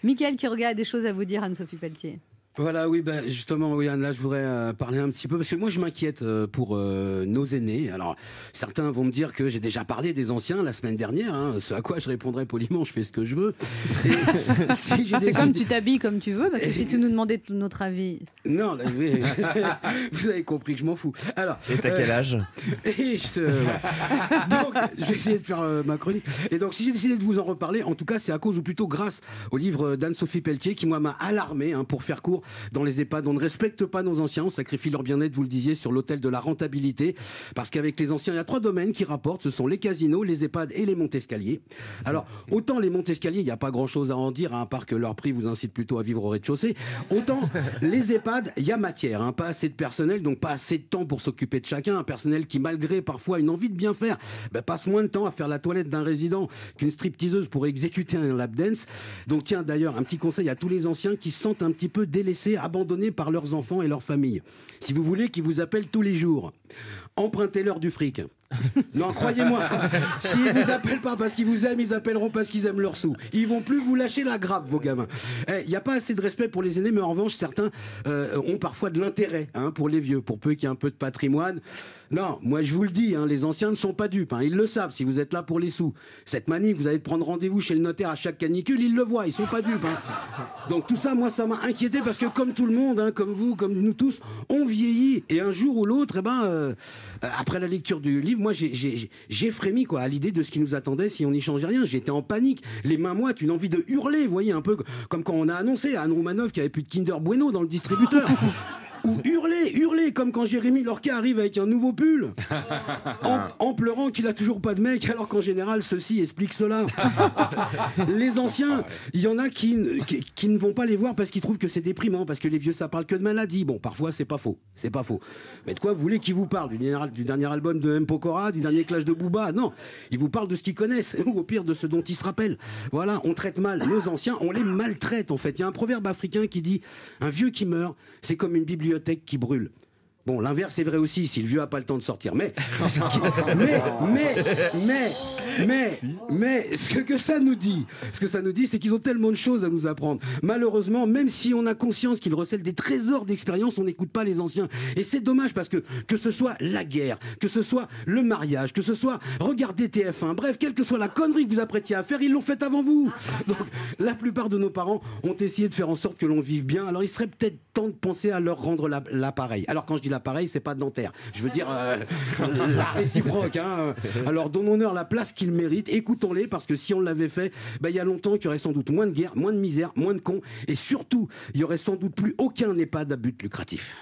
Mickaël Quiroga a des choses à vous dire, Anne-Sophie Pelletier. Voilà, oui, justement, oui, Anne, là, je voudrais parler un petit peu, parce que moi, je m'inquiète pour nos aînés. Alors, certains vont me dire que j'ai déjà parlé des anciens la semaine dernière, hein, ce à quoi je répondrai poliment, je fais ce que je veux. C'est comme tu t'habilles comme tu veux, parce que si tu nous demandais tout notre avis... Non, là, vous avez compris que je m'en fous. Alors, et t'as quel âge? Donc, je vais essayer de faire ma chronique. Et donc, si j'ai décidé de vous en reparler, en tout cas, c'est à cause, ou plutôt grâce au livre d'Anne-Sophie Pelletier, qui, moi, m'a alarmé, hein, pour faire court. Dans les EHPAD, on ne respecte pas nos anciens, on sacrifie leur bien-être, vous le disiez, sur l'autel de la rentabilité. Parce qu'avec les anciens, il y a 3 domaines qui rapportent, ce sont les casinos, les EHPAD et les monte-escaliers. Alors, autant les monte-escaliers, il n'y a pas grand-chose à en dire, hein, à part que leur prix vous incite plutôt à vivre au rez-de-chaussée. Autant les EHPAD, il y a matière, hein, pas assez de personnel, donc pas assez de temps pour s'occuper de chacun. Un personnel qui, malgré parfois une envie de bien faire, passe moins de temps à faire la toilette d'un résident qu'une stripteaseuse pour exécuter un lap dance. Donc tiens, d'ailleurs, un petit conseil à tous les anciens qui se sentent un petit peu délaissés, abandonnés par leurs enfants et leurs familles. Si vous voulez qu'ils vous appellent tous les jours, empruntez-leur du fric. Non, croyez-moi, s'ils vous appellent pas parce qu'ils vous aiment, ils appelleront parce qu'ils aiment leurs sous. Ils vont plus vous lâcher la grappe, vos gamins. Il n'y a pas assez de respect pour les aînés, mais en revanche, certains ont parfois de l'intérêt, hein, pour les vieux, pour peu qu'il y ait un peu de patrimoine. Non, moi je vous le dis, hein, les anciens ne sont pas dupes, hein, ils le savent si vous êtes là pour les sous. Cette manie que vous allez prendre rendez-vous chez le notaire à chaque canicule, ils le voient, ils sont pas dupes. Hein. Donc tout ça, moi, ça m'a inquiété parce que comme tout le monde, hein, comme vous, comme nous tous, on vieillit. Et un jour ou l'autre, après la lecture du livre, moi j'ai frémi, quoi, à l'idée de ce qui nous attendait si on n'y changeait rien. J'étais en panique, les mains moites, une envie de hurler, vous voyez, un peu comme quand on a annoncé à Anne Roumanoff qu'il n'y avait plus de Kinder Bueno dans le distributeur. Ou hurler, comme quand Jérémy Lorca arrive avec un nouveau pull, en pleurant qu'il a toujours pas de mec, alors qu'en général, ceci explique cela. Les anciens, il y en a qui ne vont pas les voir parce qu'ils trouvent que c'est déprimant, parce que les vieux, ça parle que de maladie. Bon, parfois, c'est pas faux. Mais de quoi vous voulez qu'ils vous parlent? Du dernier album de M. Pokora, du dernier clash de Booba? Non, ils vous parlent de ce qu'ils connaissent, ou au pire de ce dont ils se rappellent. Voilà, on traite mal nos anciens, on les maltraite, en fait. Il y a un proverbe africain qui dit « Un vieux qui meurt, c'est comme une bibliothèque qui brûle ». Bon, l'inverse est vrai aussi, si le vieux a pas le temps de sortir. Mais ce que ça nous dit, c'est qu'ils ont tellement de choses à nous apprendre. Malheureusement, même si on a conscience qu'ils recèlent des trésors d'expérience, on n'écoute pas les anciens. Et c'est dommage parce que ce soit la guerre, que ce soit le mariage, que ce soit regarder TF1, bref, quelle que soit la connerie que vous apprêtiez à faire, ils l'ont fait avant vous. Donc, la plupart de nos parents ont essayé de faire en sorte que l'on vive bien. Alors, il serait peut-être temps de penser à leur rendre l'appareil. Alors, quand je dis l'appareil, c'est pas dentaire. Je veux dire la réciproque. Hein. Alors, donnons-leur la place qu'ils méritent. Écoutons-les, parce que si on l'avait fait, il y a longtemps qu'il y aurait sans doute moins de guerre, moins de misère, moins de cons. Et surtout, il y aurait sans doute plus aucun EHPAD à but lucratif.